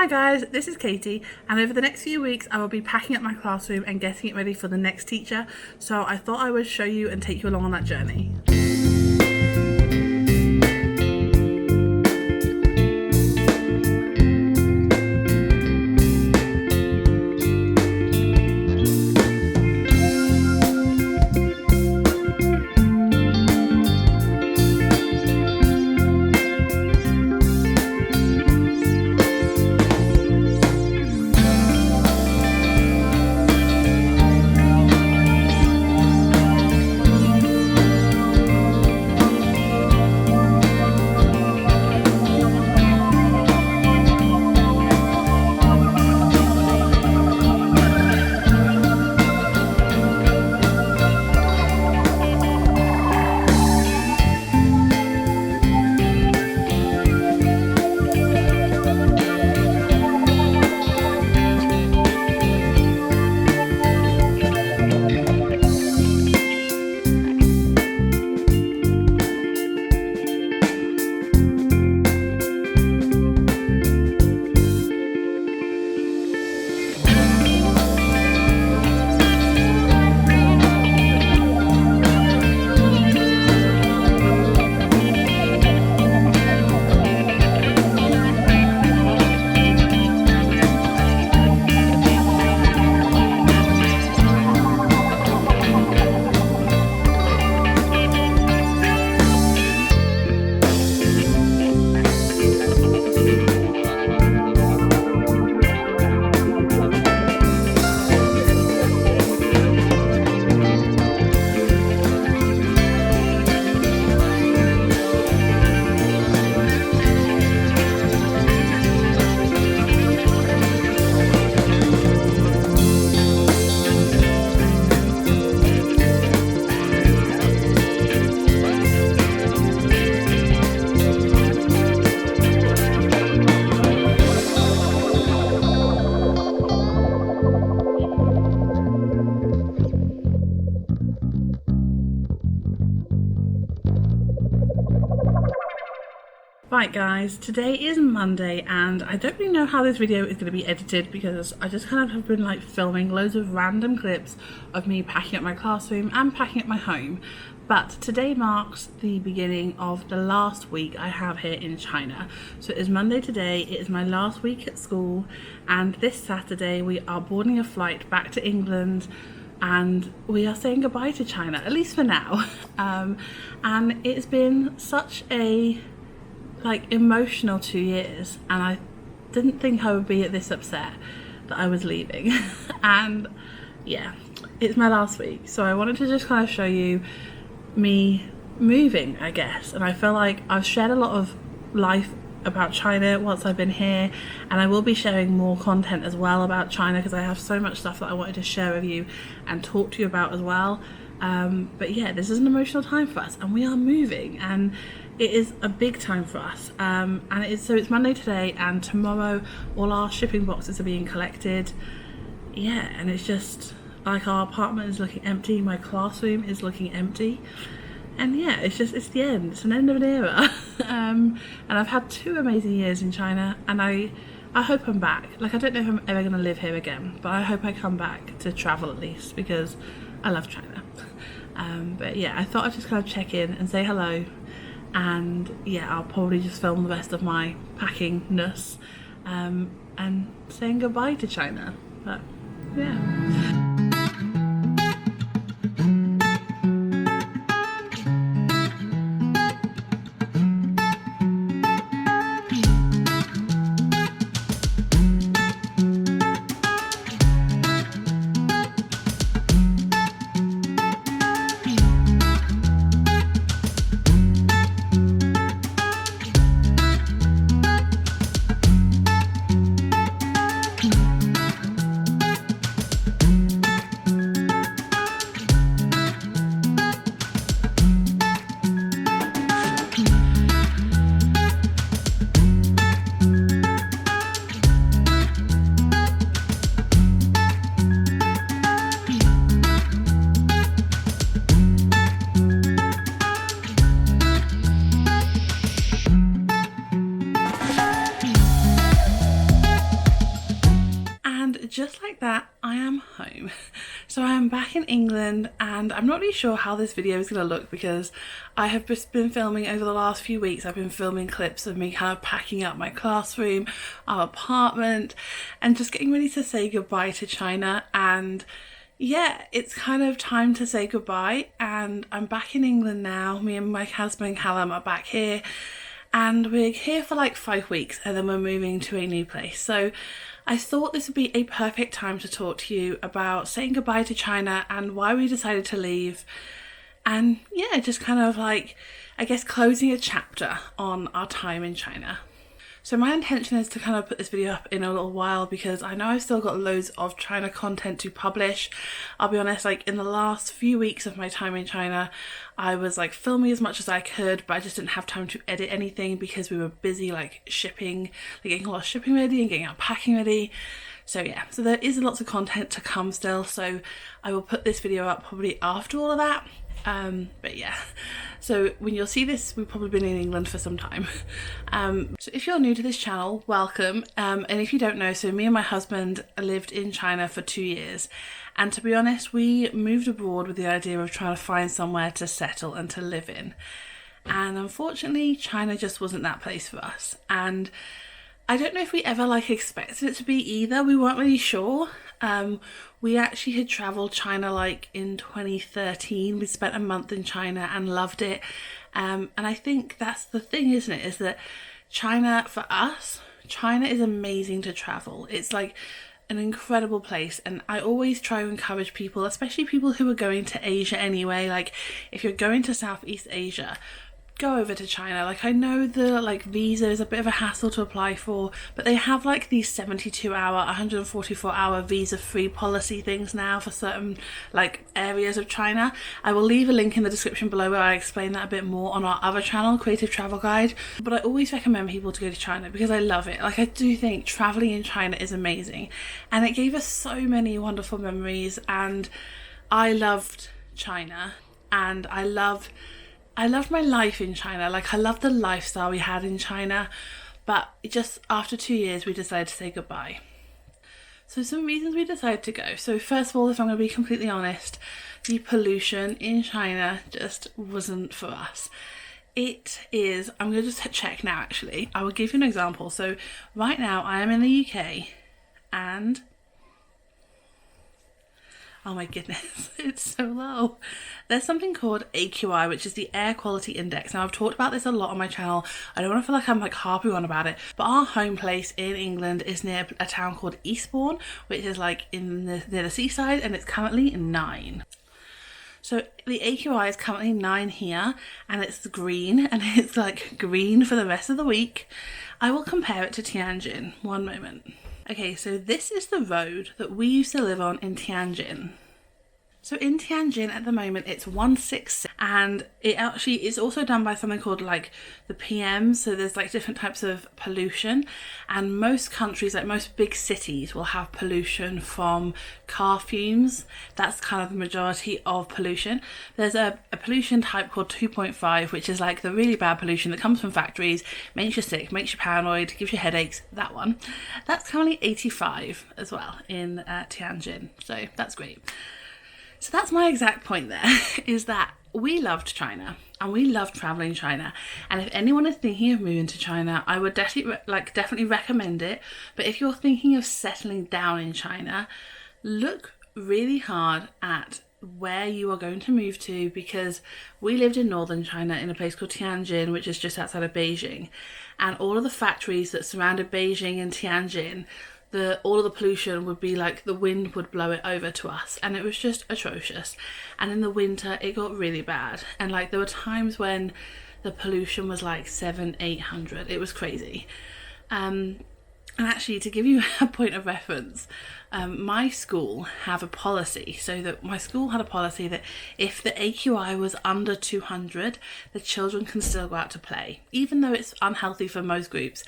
Hi guys, this is Katie, and over the next few weeks I will be packing up my classroom and getting it ready for the next teacher, so I thought I would show you and take you along on that journey. Right guys, today is Monday and I don't really know how this video is going to be edited because I just kind of have been like filming loads of random clips of me packing up my classroom and packing up my home. But today marks the beginning of the last week I have here in China. So it is Monday today, it is my last week at school, and this Saturday we are boarding a flight back to England and we are saying goodbye to China, at least for now. And it's been such a emotional 2 years, and I didn't think I would be this upset that I was leaving. And yeah, it's my last week, so I wanted to just kind of show you me moving, I guess. And I feel like I've shared a lot of life about China once I've been here, and I will be sharing more content as well about China because I have so much stuff that I wanted to share with you and talk to you about as well. But yeah, this is an emotional time for us and we are moving, and it is a big time for us, and it's Monday today, and tomorrow all our shipping boxes are being collected. Yeah, and it's just like our apartment is looking empty, my classroom is looking empty, and yeah, it's the end. It's an end of an era. And I've had 2 amazing years in China, and I hope I'm back. Like, I don't know if I'm ever going to live here again, but I hope I come back to travel at least because I love China. But yeah, I thought I'd just kind of check in and say hello. And yeah, I'll probably just film the rest of my packing-ness and saying goodbye to China. But yeah. just like that, I am home. So I am back in England, and I'm not really sure how this video is going to look because I have just been filming over the last few weeks. I've been filming clips of me kind of packing up my classroom, our apartment, and just getting ready to say goodbye to China. And yeah, it's kind of time to say goodbye, and I'm back in England now. Me and my husband Callum are back here, and we're here for like 5 weeks, and then we're moving to a new place. So I thought this would be a perfect time to talk to you about saying goodbye to China and why we decided to leave, and yeah, just kind of like, I guess, closing a chapter on our time in China. So my intention is to kind of put this video up in a little while because I know I've still got loads of China content to publish. I'll be honest, like in the last few weeks of my time in China, I was like filming as much as I could, but I just didn't have time to edit anything because we were busy like shipping, like getting a lot of shipping ready and getting our packing ready. So yeah, so there is lots of content to come still, so I will put this video up probably after all of that. But yeah, so when you'll see this, we've probably been in England for some time. So if you're new to this channel, welcome. And if you don't know, so me and my husband lived in China for 2 years. And to be honest, we moved abroad with the idea of trying to find somewhere to settle and to live in. And unfortunately, China just wasn't that place for us. And I don't know if we ever like expected it to be either. We weren't really sure. We actually had travelled China like in 2013. We spent a month in China and loved it. And I think that's the thing, isn't it? Is that China, for us, China is amazing to travel. It's like an incredible place, and I always try to encourage people, especially people who are going to Asia anyway, like if you're going to Southeast Asia, go over to China. Like I know the like visa is a bit of a hassle to apply for, but they have like these 72-hour, 144-hour visa-free policy things now for certain like areas of China. I will leave a link in the description below where I explain that a bit more on our other channel, Creative Travel Guide. But I always recommend people to go to China because I love it. Like I do think traveling in China is amazing, and it gave us so many wonderful memories, and I loved China, and I loved my life in China. Like I loved the lifestyle we had in China, but just after 2 years we decided to say goodbye. So some reasons we decided to go. So first of all, if I'm going to be completely honest, the pollution in China just wasn't for us. It is, I'm going to just check now actually. I will give you an example. So right now I am in the UK and oh my goodness, it's so low. There's something called AQI, which is the Air Quality Index. Now, I've talked about this a lot on my channel. I don't want to feel like I'm like harping on about it, but our home place in England is near a town called Eastbourne, which is like near the seaside, and it's currently 9. So the AQI is currently 9 here, and it's green, and it's like green for the rest of the week. I will compare it to Tianjin. One moment. Okay, so this is the road that we used to live on in Tianjin. So in Tianjin at the moment it's 166, and it actually is also done by something called like the PM. So there's like different types of pollution, and most countries, like most big cities, will have pollution from car fumes. That's kind of the majority of pollution. There's a pollution type called 2.5, which is like the really bad pollution that comes from factories, makes you sick, makes you paranoid, gives you headaches. That one. That's currently 85 as well in Tianjin. So that's great. So that's my exact point there, is that we loved China and we loved traveling China. And if anyone is thinking of moving to China, I would definitely recommend it. But if you're thinking of settling down in China, look really hard at where you are going to move to, because we lived in northern China in a place called Tianjin, which is just outside of Beijing. And all of the factories that surrounded Beijing and Tianjin, all of the pollution would be like the wind would blow it over to us, and it was just atrocious. And in the winter it got really bad, and like there were times when the pollution was like 700-800. It was crazy. And actually, to give you a point of reference, my school have a policy, so that my school had a policy that if the AQI was under 200, the children can still go out to play, even though it's unhealthy for most groups.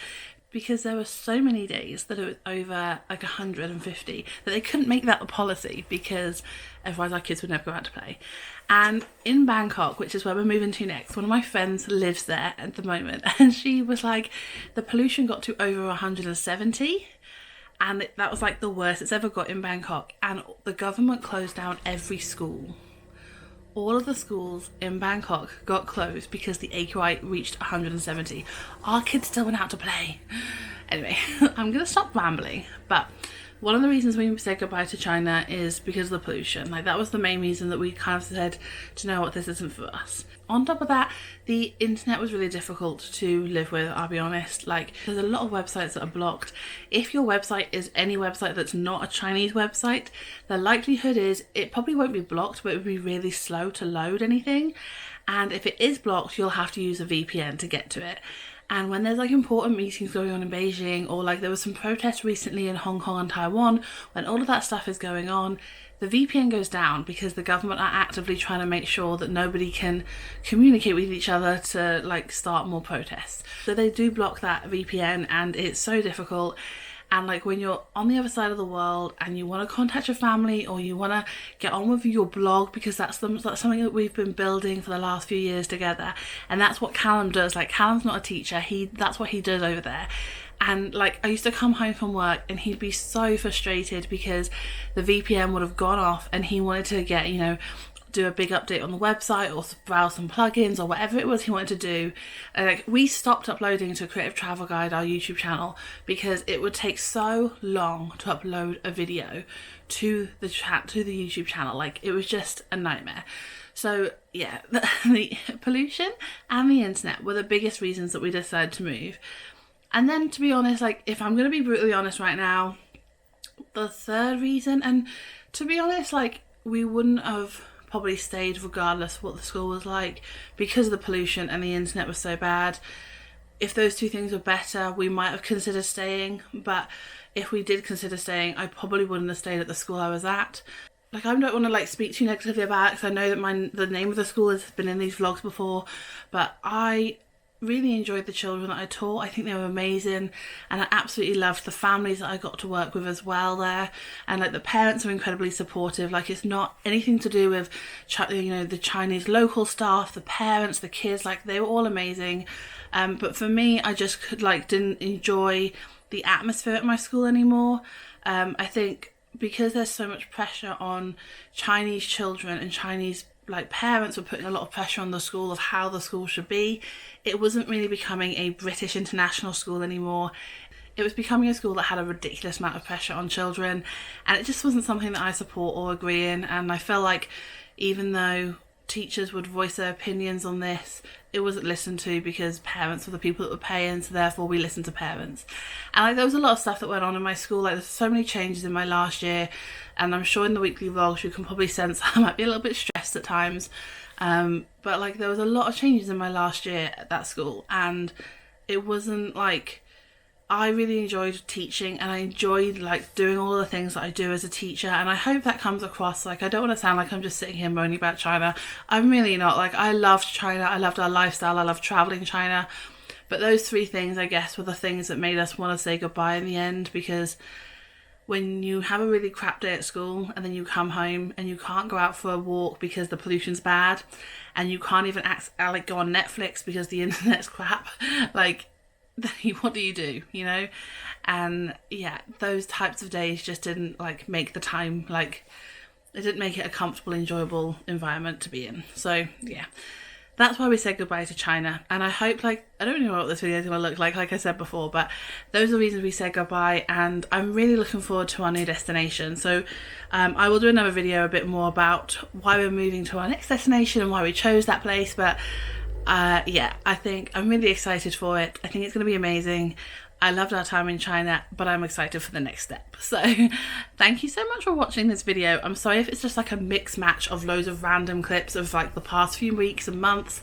Because there were so many days that it was over like 150 that they couldn't make that a policy, because otherwise our kids would never go out to play. And in Bangkok, which is where we're moving to next, one of my friends lives there at the moment, and she was like, the pollution got to over 170, and that was like the worst it's ever got in Bangkok, and the government closed down every school. All of the schools in Bangkok got closed because the AQI reached 170. Our kids still went out to play. Anyway, I'm gonna stop rambling, but one of the reasons we said goodbye to China is because of the pollution. Like, that was the main reason that we kind of said, do you know what, this isn't for us. On top of that, the internet was really difficult to live with, I'll be honest. Like, there's a lot of websites that are blocked. If your website is any website that's not a Chinese website, the likelihood is it probably won't be blocked, but it would be really slow to load anything. And if it is blocked, you'll have to use a VPN to get to it. And when there's like important meetings going on in Beijing, or like there was some protests recently in Hong Kong and Taiwan, when all of that stuff is going on, the VPN goes down because the government are actively trying to make sure that nobody can communicate with each other to like start more protests. So they do block that VPN, and it's so difficult. And like when you're on the other side of the world and you want to contact your family, or you want to get on with your blog, because that's something that we've been building for the last few years together, and that's what Callum does. Like, Callum's not a teacher, that's what he does over there. And like, I used to come home from work and he'd be so frustrated because the VPN would have gone off, and he wanted to get, you know, do a big update on the website or browse some plugins or whatever it was he wanted to do. And like, we stopped uploading to Creative Travel Guide, our YouTube channel, because it would take so long to upload a video to the YouTube channel. Like, it was just a nightmare. So yeah, the pollution and the internet were the biggest reasons that we decided to move. And then, to be honest, like, if I'm going to be brutally honest right now, the third reason, and to be honest, like, we wouldn't have probably stayed regardless of what the school was like, because the pollution and the internet was so bad. If those two things were better, we might have considered staying, but if we did consider staying, I probably wouldn't have stayed at the school I was at. Like, I don't want to like speak too negatively about it, because I know that the name of the school has been in these vlogs before, but I really enjoyed the children that I taught. I think they were amazing, and I absolutely loved the families that I got to work with as well there. And like, the parents are incredibly supportive. Like, it's not anything to do with you know, the Chinese local staff, the parents, the kids, like, they were all amazing. But for me, I just didn't enjoy the atmosphere at my school anymore. I think because there's so much pressure on Chinese children, and Chinese like parents were putting a lot of pressure on the school of how the school should be, it wasn't really becoming a British international school anymore. It was becoming a school that had a ridiculous amount of pressure on children, and it just wasn't something that I support or agree in. And I feel like even though teachers would voice their opinions on this, it wasn't listened to, because parents were the people that were paying, so therefore we listened to parents. And like, there was a lot of stuff that went on in my school. Like, there's so many changes in my last year, and I'm sure in the weekly vlogs you can probably sense I might be a little bit stressed at times. But like, there was a lot of changes in my last year at that school, and it wasn't like, I really enjoyed teaching, and I enjoyed like doing all the things that I do as a teacher, and I hope that comes across. Like, I don't want to sound like I'm just sitting here moaning about China. I'm really not. Like, I loved China, I loved our lifestyle, I loved traveling China, but those three things, I guess, were the things that made us want to say goodbye in the end. Because when you have a really crap day at school, and then you come home and you can't go out for a walk because the pollution's bad, and you can't even go on Netflix because the internet's crap, like, what do, you know? And yeah, those types of days just didn't like make the time, like, it didn't make it a comfortable, enjoyable environment to be in. So yeah, that's why we said goodbye to China. And I hope, like, I don't know what this video is going to look like I said before, but those are the reasons we said goodbye, and I'm really looking forward to our new destination. So I will do another video a bit more about why we're moving to our next destination and why we chose that place. But yeah, I think I'm really excited for it. I think it's going to be amazing. I loved our time in China, but I'm excited for the next step. So thank you so much for watching this video. I'm sorry if it's just like a mix match of loads of random clips of like the past few weeks and months,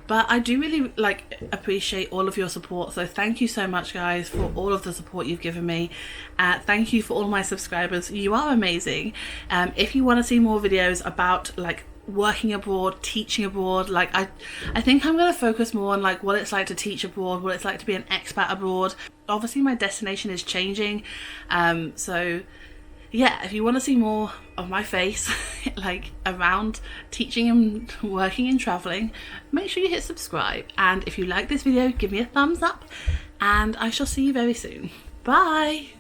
but I do really like appreciate all of your support. So thank you so much, guys, for all of the support you've given me. Thank you for all my subscribers. You are amazing. If you want to see more videos about like working abroad, teaching abroad, like I think I'm going to focus more on like what it's like to teach abroad, what it's like to be an expat abroad. Obviously my destination is changing, so yeah, if you want to see more of my face like around teaching and working and traveling, make sure you hit subscribe, and if you like this video, give me a thumbs up, and I shall see you very soon. Bye.